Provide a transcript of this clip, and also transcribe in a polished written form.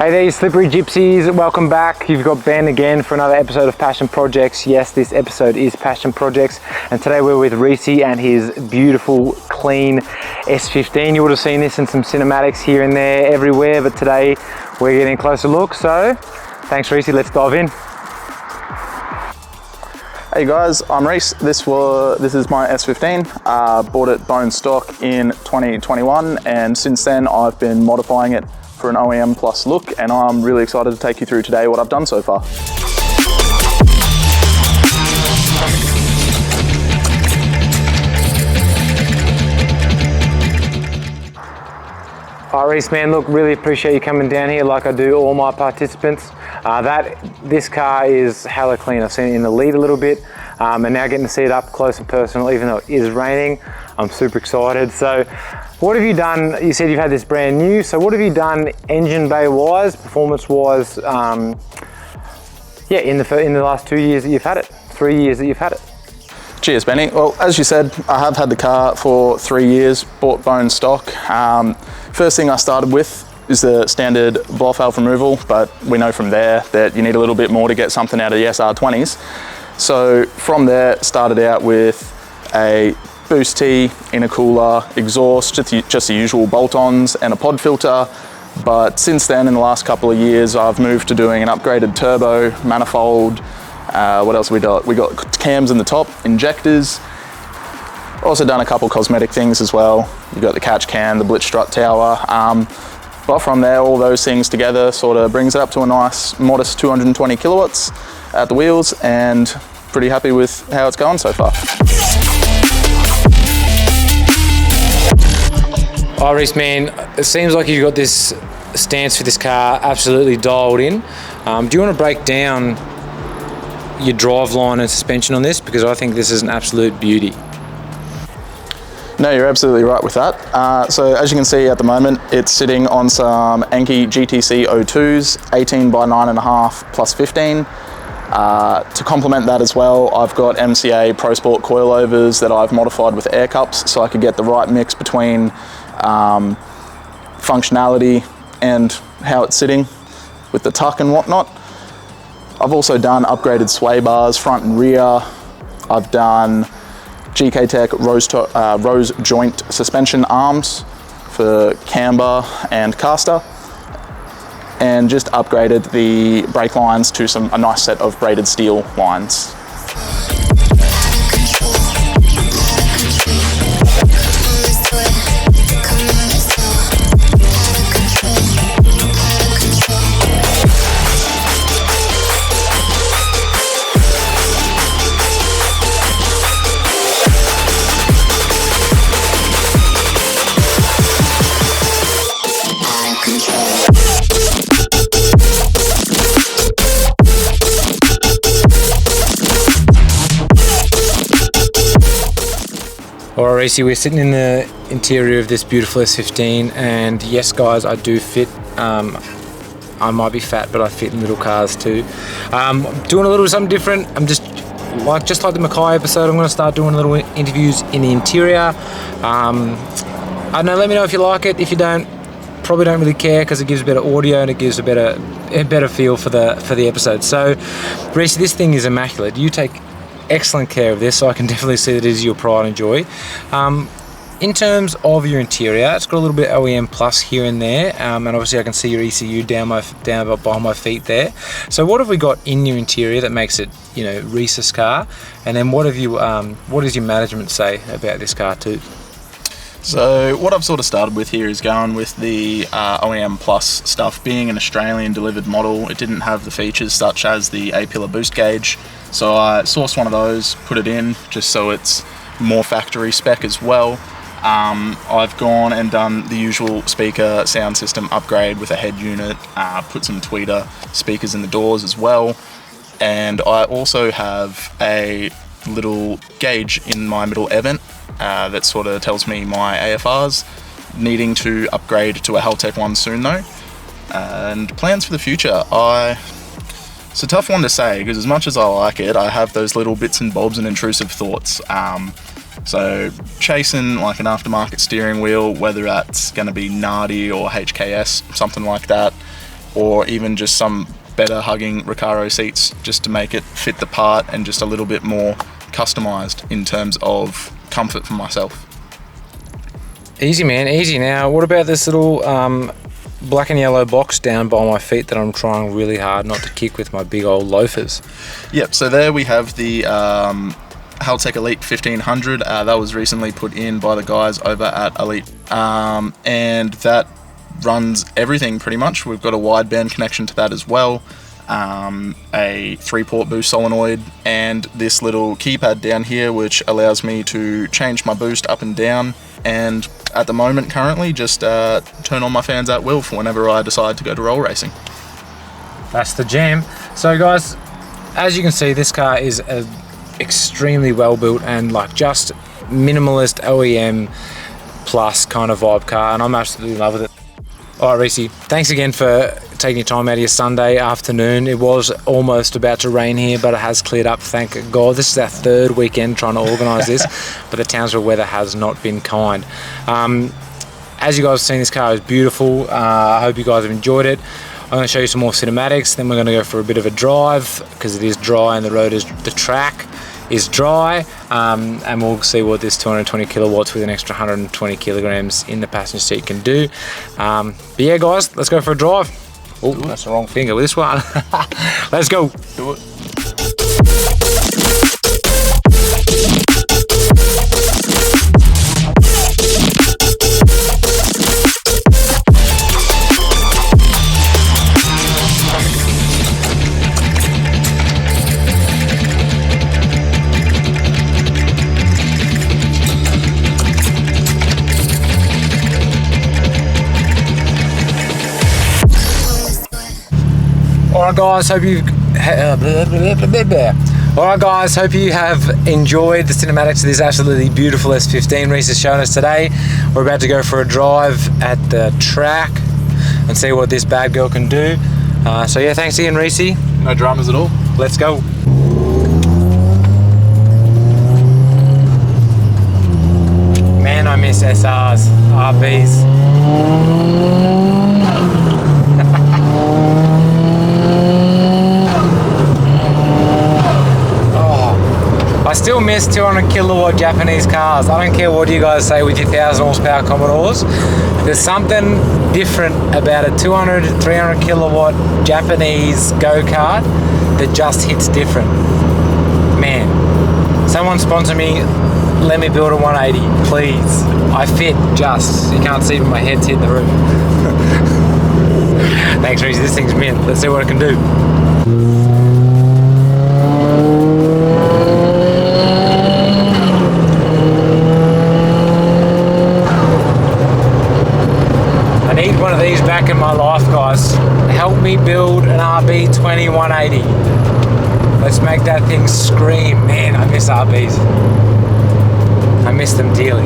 Hey there, you slippery gypsies. Welcome back. You've got Ben again for another episode of Passion Projects. Yes, this episode is Passion Projects, and today we're with Reece and his beautiful, clean S15. You would have seen this in some cinematics here and there, everywhere, but today we're getting a closer look. So, thanks Reece, let's dive in. Hey guys, I'm Reece. This is my S15. Bought it bone stock in 2021, and since then I've been modifying it for an OEM plus look, and I'm really excited to take you through today what I've done so far. Alright Reece, man, look, really appreciate you coming down here like I do all my participants. This car is hella clean. I've seen it in the lead a little bit, and now getting to see it up close and personal, even though it is raining, I'm super excited. So what have you done? You said you've had this brand new, so what have you done engine bay wise, performance wise, in the last 2 years that you've had it, 3 years that you've had it? Cheers, Benny. Well, as you said, I have had the car for 3 years, bought bone stock. First thing I started with is the standard blow valve removal, but we know from there that you need a little bit more to get something out of the SR20s. So from there, started out with a boost tee, intercooler, exhaust, just the usual bolt-ons and a pod filter. But since then, in the last couple of years, I've moved to doing an upgraded turbo, manifold. What else have we got? We got cams in the top, injectors. Also done a couple cosmetic things as well. You've got the catch can, the blitz strut tower. But from there, all those things together sort of brings it up to a nice, modest 220 kilowatts at the wheels, and pretty happy with how it's going so far. Oh, Reece, man, it seems like you've got this stance for this car absolutely dialed in. Do you want to break down your drive line and suspension on this? Because I think this is an absolute beauty. No, you're absolutely right with that. So as you can see at the moment, it's sitting on some Enkei GTC 02s, 18 by 9.5 plus 15. To complement that as well, I've got MCA Pro Sport coilovers that I've modified with air cups, so I could get the right mix between functionality and how it's sitting with the tuck and whatnot. I've also done upgraded sway bars, front and rear. I've done GK Tech rose joint suspension arms for camber and caster, and just upgraded the brake lines to a nice set of braided steel lines. Alright Reece, we're sitting in the interior of this beautiful S15, and yes guys, I do fit. I might be fat, but I fit in little cars too. Doing a little something different. I'm just like the Mackay episode, I'm going to start doing little interviews in the interior. I don't know, let me know if you like it. If you don't, probably don't really care, because it gives better audio and it gives a better feel for the episode. So Reece, this thing is immaculate. You take excellent care of this, so I can definitely see that it is your pride and joy. In terms of your interior, it's got a little bit OEM plus here and there, and obviously I can see your ECU down behind my feet there. So what have we got in your interior that makes it, you know, Reece's car? And then what does your management say about this car too? So what I've sort of started with here is going with the OEM Plus stuff. Being an Australian delivered model, it didn't have the features such as the A-pillar boost gauge. So I sourced one of those, put it in, just so it's more factory spec as well. I've gone and done the usual speaker sound system upgrade with a head unit, put some tweeter speakers in the doors as well. And I also have a little gauge in my middle air vent that sort of tells me my AFRs, needing to upgrade to a Haltech one soon though. And plans for the future, it's a tough one to say, because as much as I like it, I have those little bits and bobs and intrusive thoughts. So chasing like an aftermarket steering wheel, whether that's going to be Nardi or HKS, something like that, or even just some better hugging Recaro seats just to make it fit the part and just a little bit more customized in terms of comfort for myself. Easy, man, easy. Now, what about this little black and yellow box down by my feet that I'm trying really hard not to kick with my big old loafers? Yep, so there we have the Haltech Elite 1500. That was recently put in by the guys over at Elite. And that runs everything pretty much. We've got a wideband connection to that as well, a 3-port boost solenoid, and this little keypad down here which allows me to change my boost up and down, and at the moment currently just turn on my fans at will for whenever I decide to go to roll racing. That's the jam. So guys, as you can see, this car is extremely well built and like just minimalist OEM plus kind of vibe car, and I'm absolutely in love with it. All right, Reece, thanks again for taking your time out of your Sunday afternoon. It was almost about to rain here, but it has cleared up, thank God. This is our 3rd weekend trying to organise this, but the Townsville weather has not been kind. As you guys have seen, this car is beautiful. I hope you guys have enjoyed it. I'm going to show you some more cinematics, then we're going to go for a bit of a drive because it is dry and the track is dry, and we'll see what this 220 kilowatts with an extra 120 kilograms in the passenger seat can do. But yeah, guys, let's go for a drive. Oh, that's the wrong finger with this one. Let's go. Do it. Alright guys, hope you have enjoyed the cinematics of this absolutely beautiful S15 Reece has shown us today. We're about to go for a drive at the track and see what this bad girl can do. So yeah, thanks again, Reece. No dramas at all. Let's go. Man, I miss SRs, RBs. I still miss 200 kilowatt Japanese cars. I don't care what you guys say with your 1000 horsepower Commodores. There's something different about a 200 to 300 kilowatt Japanese go-kart that just hits different. Man, someone sponsor me, let me build a 180, please. I fit just, you can't see, but my head's hitting the roof. Thanks, Reece, this thing's mint. Let's see what it can do. One of these back in my life, guys. Help me build an RB20 180. Let's make that thing scream. Man, I miss RBs. I miss them dearly.